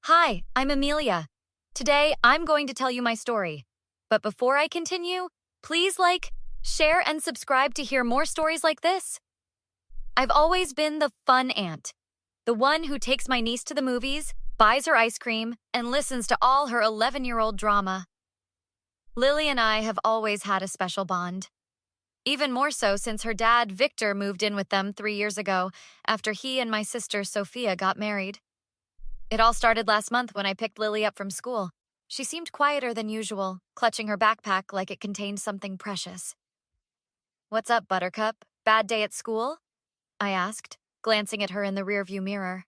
Hi, I'm Amelia. Today, I'm going to tell you my story. But before I continue, please like, share, and subscribe to hear more stories like this. I've always been the fun aunt, the one who takes my niece to the movies, buys her ice cream, and listens to all her 11-year-old drama. Lily and I have always had a special bond. Even more so since her dad, Victor, moved in with them 3 years ago after he and my sister, Sophia, got married. It all started last month when I picked Lily up from school. She seemed quieter than usual, clutching her backpack like it contained something precious. "What's up, Buttercup? Bad day at school?" I asked, glancing at her in the rearview mirror.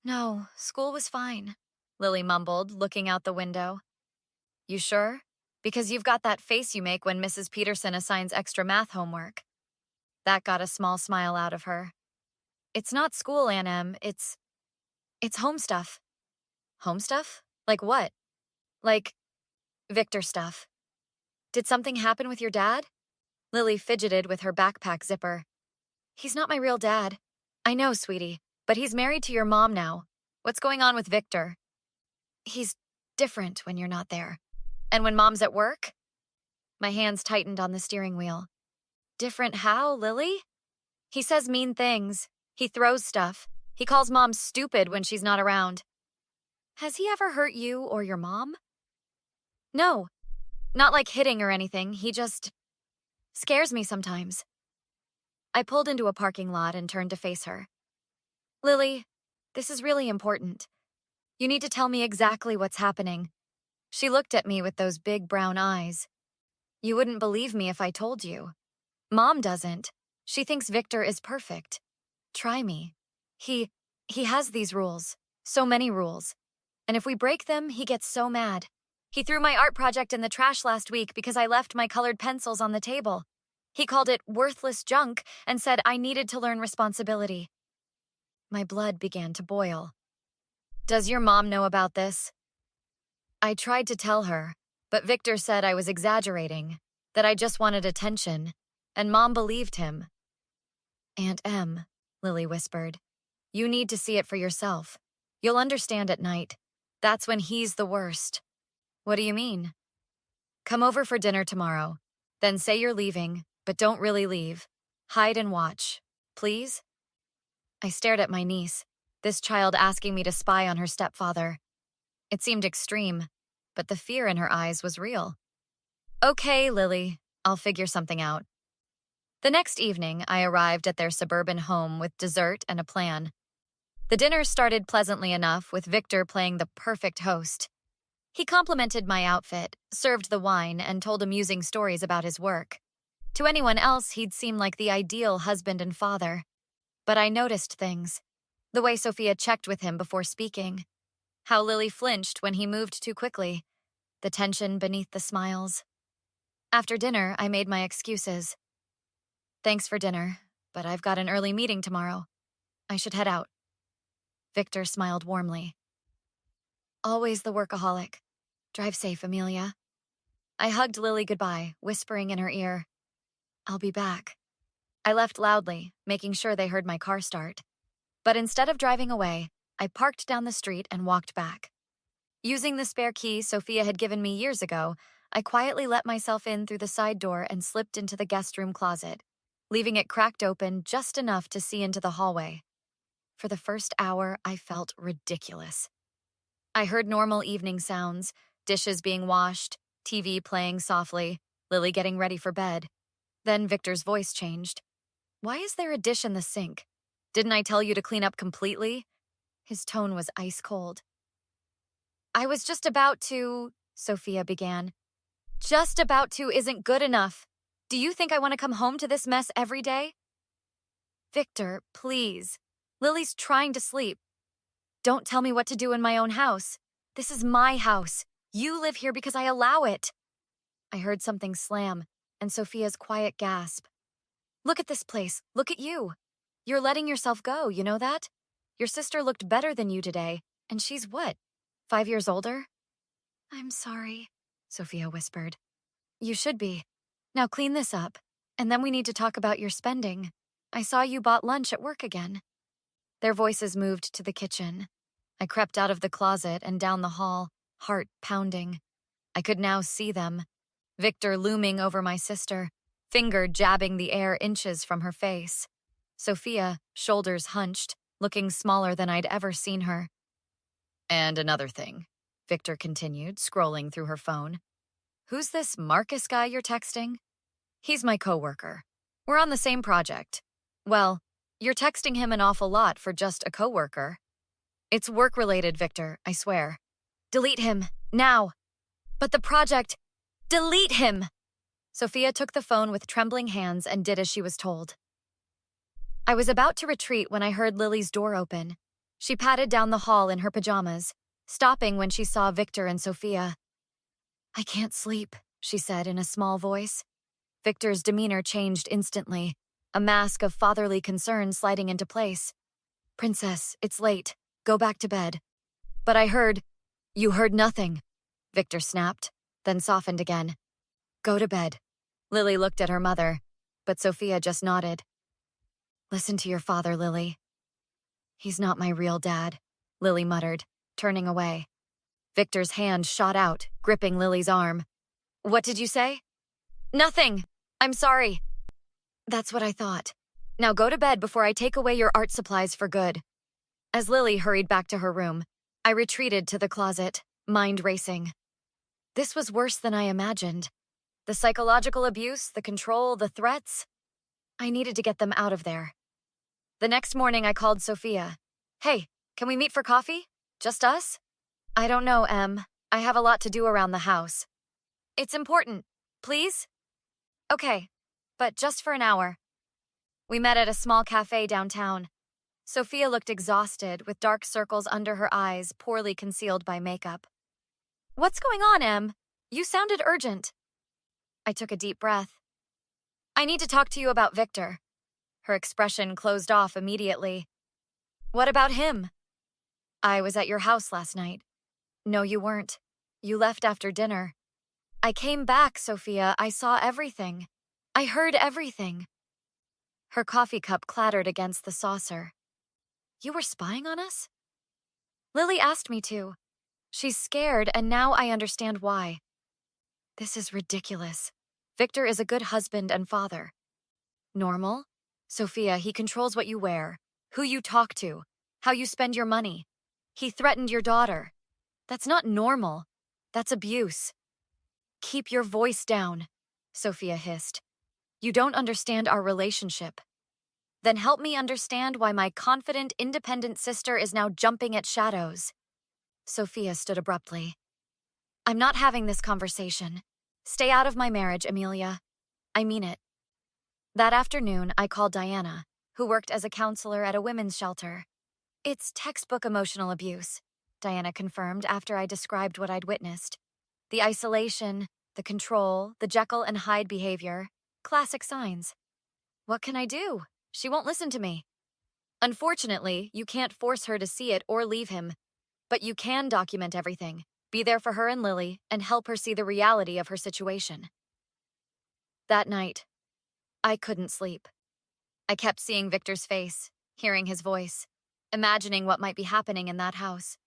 "No, school was fine," Lily mumbled, looking out the window. "You sure? Because you've got that face you make when Mrs. Peterson assigns extra math homework." That got a small smile out of her. "It's not school, Aunt Em. It's home stuff." "Home stuff? Like what?" "Like Victor stuff." "Did something happen with your dad?" Lily fidgeted with her backpack zipper. "He's not my real dad." "I know, sweetie, but he's married to your mom now. What's going on with Victor?" "He's different when you're not there." "And when mom's at work?" My hands tightened on the steering wheel. "Different how, Lily?" "He says mean things. He throws stuff. He calls mom stupid when she's not around." "Has he ever hurt you or your mom?" "No, not like hitting or anything. He just scares me sometimes." I pulled into a parking lot and turned to face her. "Lily, this is really important. You need to tell me exactly what's happening." She looked at me with those big brown eyes. "You wouldn't believe me if I told you. Mom doesn't. She thinks Victor is perfect. Try me. He has these rules. So many rules. And if we break them, he gets so mad. He threw my art project in the trash last week because I left my colored pencils on the table. He called it worthless junk and said I needed to learn responsibility." My blood began to boil. "Does your mom know about this?" I tried to tell her, but Victor said I was exaggerating, that I just wanted attention, and Mom believed him. "Aunt Em," Lily whispered, "you need to see it for yourself. You'll understand at night. That's when he's the worst." "What do you mean?" "Come over for dinner tomorrow. Then say you're leaving, but don't really leave. Hide and watch. Please?" I stared at my niece, this child asking me to spy on her stepfather. It seemed extreme, but the fear in her eyes was real. "Okay, Lily, I'll figure something out." The next evening, I arrived at their suburban home with dessert and a plan. The dinner started pleasantly enough, with Victor playing the perfect host. He complimented my outfit, served the wine, and told amusing stories about his work. To anyone else, he'd seem like the ideal husband and father. But I noticed things. The way Sophia checked with him before speaking. How Lily flinched when he moved too quickly. The tension beneath the smiles. After dinner, I made my excuses. "Thanks for dinner, but I've got an early meeting tomorrow. I should head out." Victor smiled warmly. "Always the workaholic. Drive safe, Amelia." I hugged Lily goodbye, whispering in her ear, "I'll be back." I left loudly, making sure they heard my car start. But instead of driving away, I parked down the street and walked back. Using the spare key Sophia had given me years ago, I quietly let myself in through the side door and slipped into the guest room closet, leaving it cracked open just enough to see into the hallway. For the first hour, I felt ridiculous. I heard normal evening sounds, dishes being washed, TV playing softly, Lily getting ready for bed. Then Victor's voice changed. "Why is there a dish in the sink? Didn't I tell you to clean up completely?" His tone was ice cold. "I was just about to," Sophia began. "Just about to isn't good enough. Do you think I want to come home to this mess every day?" "Victor, please. Lily's trying to sleep. Don't tell me what to do in my own house. This is my house. You live here because I allow it." I heard something slam, and Sophia's quiet gasp. "Look at this place. Look at you. You're letting yourself go, you know that? Your sister looked better than you today, and she's what, 5 years older?" "I'm sorry," Sophia whispered. "You should be. Now clean this up, and then we need to talk about your spending. I saw you bought lunch at work again." Their voices moved to the kitchen. I crept out of the closet and down the hall, heart pounding. I could now see them. Victor looming over my sister, finger jabbing the air inches from her face. Sophia, shoulders hunched, looking smaller than I'd ever seen her. And another thing, Victor continued, scrolling through her phone. Who's this Marcus guy you're texting? He's my coworker. We're on the same project. Well, you're texting him an awful lot for just a coworker. It's work-related, Victor, I swear. Delete him, now. But the project... Delete him! Sophia took the phone with trembling hands and did as she was told. I was about to retreat when I heard Lily's door open. She padded down the hall in her pajamas, stopping when she saw Victor and Sophia. I can't sleep, she said in a small voice. Victor's demeanor changed instantly, a mask of fatherly concern sliding into place. Princess, it's late. Go back to bed. But I heard... You heard nothing, Victor snapped, then softened again. Go to bed. Lily looked at her mother, but Sophia just nodded. Listen to your father, Lily. He's not my real dad, Lily muttered, turning away. Victor's hand shot out, gripping Lily's arm. What did you say? Nothing. I'm sorry. That's what I thought. Now go to bed before I take away your art supplies for good. As Lily hurried back to her room, I retreated to the closet, mind racing. This was worse than I imagined. The psychological abuse, the control, the threats. I needed to get them out of there. The next morning I called Sophia. Hey, can we meet for coffee? Just us? I don't know, Em. I have a lot to do around the house. It's important. Please? Okay, but just for an hour. We met at a small cafe downtown. Sophia looked exhausted, with dark circles under her eyes, poorly concealed by makeup. What's going on, Em? You sounded urgent. I took a deep breath. I need to talk to you about Victor. Her expression closed off immediately. What about him? I was at your house last night. No, you weren't. You left after dinner. I came back, Sophia. I saw everything. I heard everything. Her coffee cup clattered against the saucer. You were spying on us? Lily asked me to. She's scared, and now I understand why. This is ridiculous. Victor is a good husband and father. Normal? Sophia, he controls what you wear, who you talk to, how you spend your money. He threatened your daughter. That's not normal. That's abuse. Keep your voice down, Sophia hissed. You don't understand our relationship. Then help me understand why my confident, independent sister is now jumping at shadows. Sophia stood abruptly. I'm not having this conversation. Stay out of my marriage, Amelia. I mean it. That afternoon, I called Diana, who worked as a counselor at a women's shelter. It's textbook emotional abuse, Diana confirmed after I described what I'd witnessed. The isolation, the control, the Jekyll and Hyde behavior, classic signs. What can I do? She won't listen to me. Unfortunately, you can't force her to see it or leave him, but you can document everything, be there for her and Lily, and help her see the reality of her situation. That night, I couldn't sleep. I kept seeing Victor's face, hearing his voice, imagining what might be happening in that house.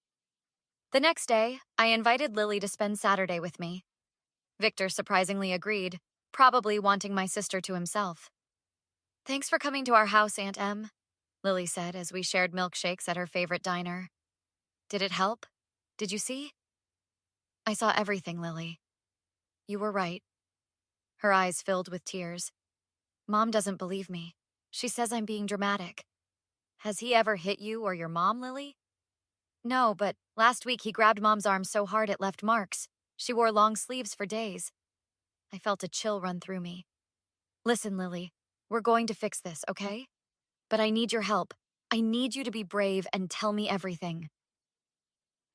The next day, I invited Lily to spend Saturday with me. Victor surprisingly agreed, probably wanting my sister to himself. Thanks for coming to our house, Aunt Em, Lily said as we shared milkshakes at her favorite diner. Did it help? Did you see? I saw everything, Lily. You were right. Her eyes filled with tears. Mom doesn't believe me. She says I'm being dramatic. Has he ever hit you or your mom, Lily? No, but last week he grabbed Mom's arm so hard it left marks. She wore long sleeves for days. I felt a chill run through me. Listen, Lily, we're going to fix this, okay? But I need your help. I need you to be brave and tell me everything.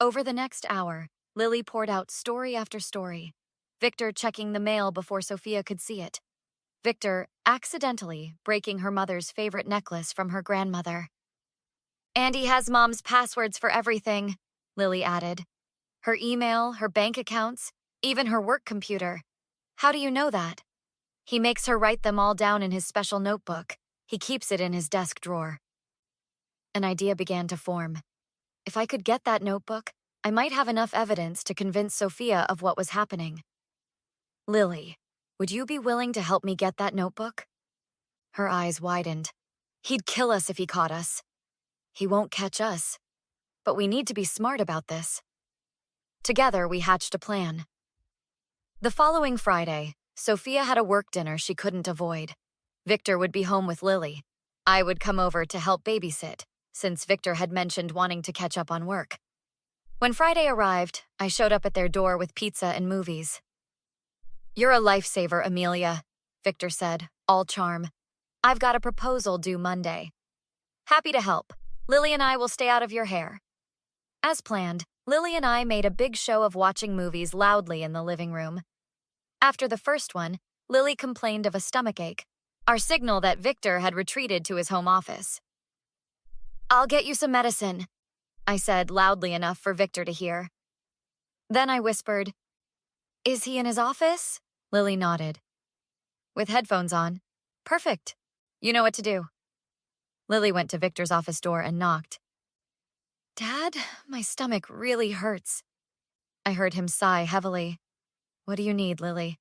Over the next hour, Lily poured out story after story. Victor checking the mail before Sophia could see it. Victor accidentally breaking her mother's favorite necklace from her grandmother. Andy has Mom's passwords for everything, Lily added. Her email, her bank accounts, even her work computer. How do you know that? He makes her write them all down in his special notebook. He keeps it in his desk drawer. An idea began to form. If I could get that notebook, I might have enough evidence to convince Sophia of what was happening. Lily, would you be willing to help me get that notebook? Her eyes widened. He'd kill us if he caught us. He won't catch us. But we need to be smart about this. Together, we hatched a plan. The following Friday, Sophia had a work dinner she couldn't avoid. Victor would be home with Lily. I would come over to help babysit, since Victor had mentioned wanting to catch up on work. When Friday arrived, I showed up at their door with pizza and movies. "You're a lifesaver, Amelia," Victor said, all charm. "I've got a proposal due Monday." "Happy to help. Lily and I will stay out of your hair." As planned, Lily and I made a big show of watching movies loudly in the living room. After the first one, Lily complained of a stomachache, our signal that Victor had retreated to his home office. "I'll get you some medicine," I said loudly enough for Victor to hear. Then I whispered, "Is he in his office?" Lily nodded. "With headphones on. Perfect. You know what to do." Lily went to Victor's office door and knocked. "Dad, my stomach really hurts." I heard him sigh heavily. "What do you need, Lily?"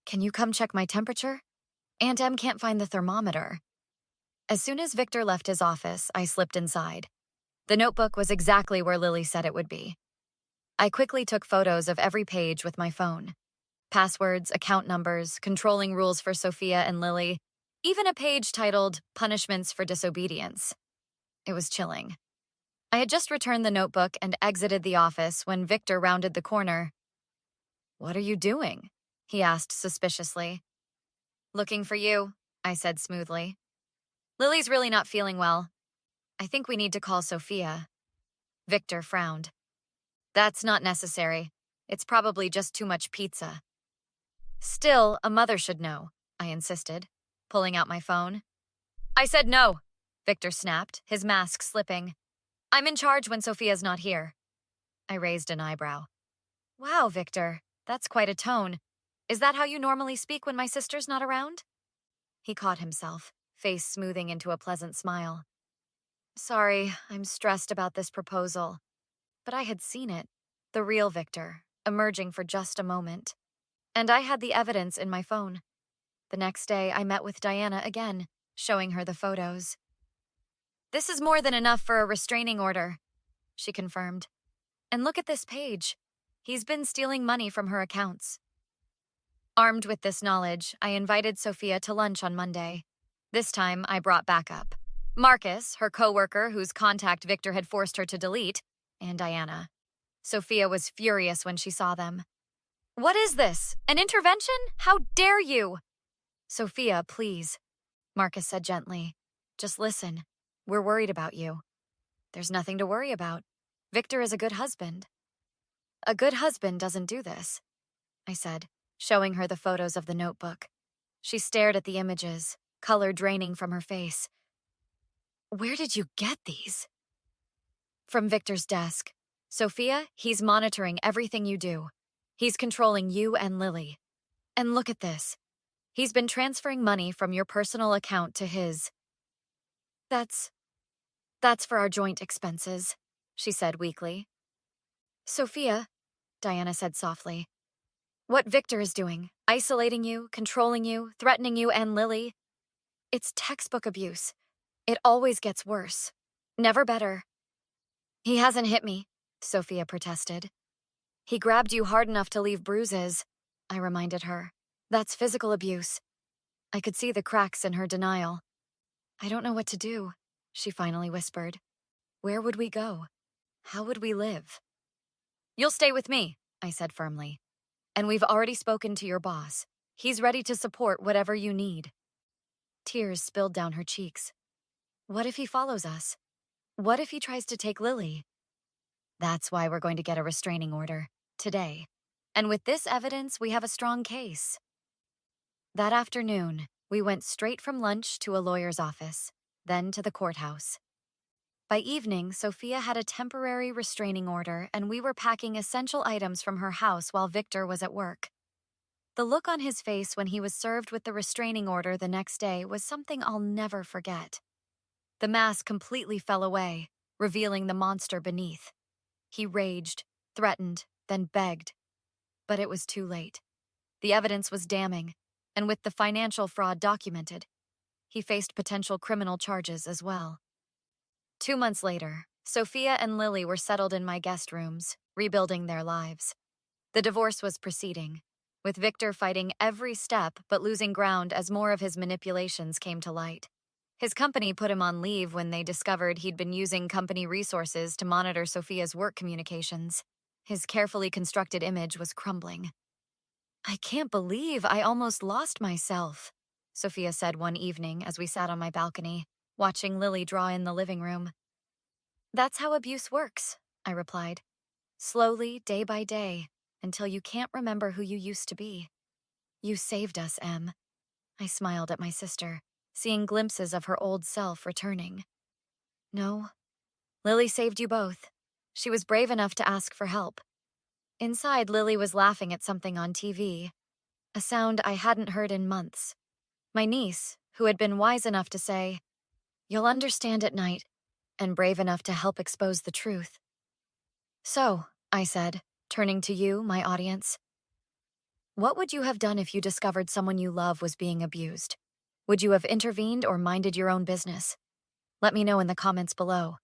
"Can you come check my temperature? Aunt Em can't find the thermometer." As soon as Victor left his office, I slipped inside. The notebook was exactly where Lily said it would be. I quickly took photos of every page with my phone. Passwords, account numbers, controlling rules for Sophia and Lily, even a page titled Punishments for Disobedience. It was chilling. I had just returned the notebook and exited the office when Victor rounded the corner. "What are you doing?" he asked suspiciously. "Looking for you," I said smoothly. "Lily's really not feeling well. I think we need to call Sophia." Victor frowned. "That's not necessary. It's probably just too much pizza." "Still, a mother should know," I insisted, pulling out my phone. "I said no," Victor snapped, his mask slipping. "I'm in charge when Sophia's not here." I raised an eyebrow. "Wow, Victor, that's quite a tone. Is that how you normally speak when my sister's not around?" He caught himself, face smoothing into a pleasant smile. "Sorry, I'm stressed about this proposal." But I had seen it, the real Victor, emerging for just a moment. And I had the evidence in my phone. The next day, I met with Diana again, showing her the photos. "This is more than enough for a restraining order," she confirmed. "And look at this page. He's been stealing money from her accounts." Armed with this knowledge, I invited Sophia to lunch on Monday. This time, I brought backup. Marcus, her coworker whose contact Victor had forced her to delete, and Diana. Sophia was furious when she saw them. "What is this? An intervention? How dare you?" "Sophia, please," Marcus said gently. "Just listen. We're worried about you." "There's nothing to worry about. Victor is a good husband." "A good husband doesn't do this," I said, showing her the photos of the notebook. She stared at the images, color draining from her face. "Where did you get these?" "From Victor's desk. Sophia, he's monitoring everything you do. He's controlling you and Lily. And look at this. He's been transferring money from your personal account to his." That's for our joint expenses," she said weakly. "Sophia," Diana said softly, "what Victor is doing, isolating you, controlling you, threatening you and Lily, it's textbook abuse. It always gets worse. Never better." "He hasn't hit me," Sophia protested. "He grabbed you hard enough to leave bruises," I reminded her. "That's physical abuse." I could see the cracks in her denial. "I don't know what to do," she finally whispered. "Where would we go? How would we live?" "You'll stay with me," I said firmly. "And we've already spoken to your boss. He's ready to support whatever you need." Tears spilled down her cheeks. What if he follows us? What if he tries to take Lily? That's why we're going to get a restraining order, today. And with this evidence, we have a strong case. That afternoon, we went straight from lunch to a lawyer's office, then to the courthouse. By evening, Sophia had a temporary restraining order, and we were packing essential items from her house while Victor was at work. The look on his face when he was served with the restraining order the next day was something I'll never forget. The mask completely fell away. revealing the monster beneath. He raged, threatened, then begged. But it was too late. The evidence was damning, and with the financial fraud documented, he faced potential criminal charges as well. 2 months later, Sophia and Lily were settled in my guest rooms, rebuilding their lives. The divorce was proceeding, with Victor fighting every step but losing ground as more of his manipulations came to light. His company put him on leave when they discovered he'd been using company resources to monitor Sophia's work communications. His carefully constructed image was crumbling. "I can't believe I almost lost myself," Sophia said one evening as we sat on my balcony, watching Lily draw in the living room. "That's how abuse works," I replied. "Slowly, day by day, until you can't remember who you used to be." "You saved us, Em." I smiled at my sister, seeing glimpses of her old self returning. "No, Lily saved you both. She was brave enough to ask for help." Inside, Lily was laughing at something on TV, a sound I hadn't heard in months. My niece, who had been wise enough to say, "You'll understand at night," and brave enough to help expose the truth. "So," I said, turning to you, my audience, "what would you have done if you discovered someone you love was being abused? Would you have intervened or minded your own business? Let me know in the comments below.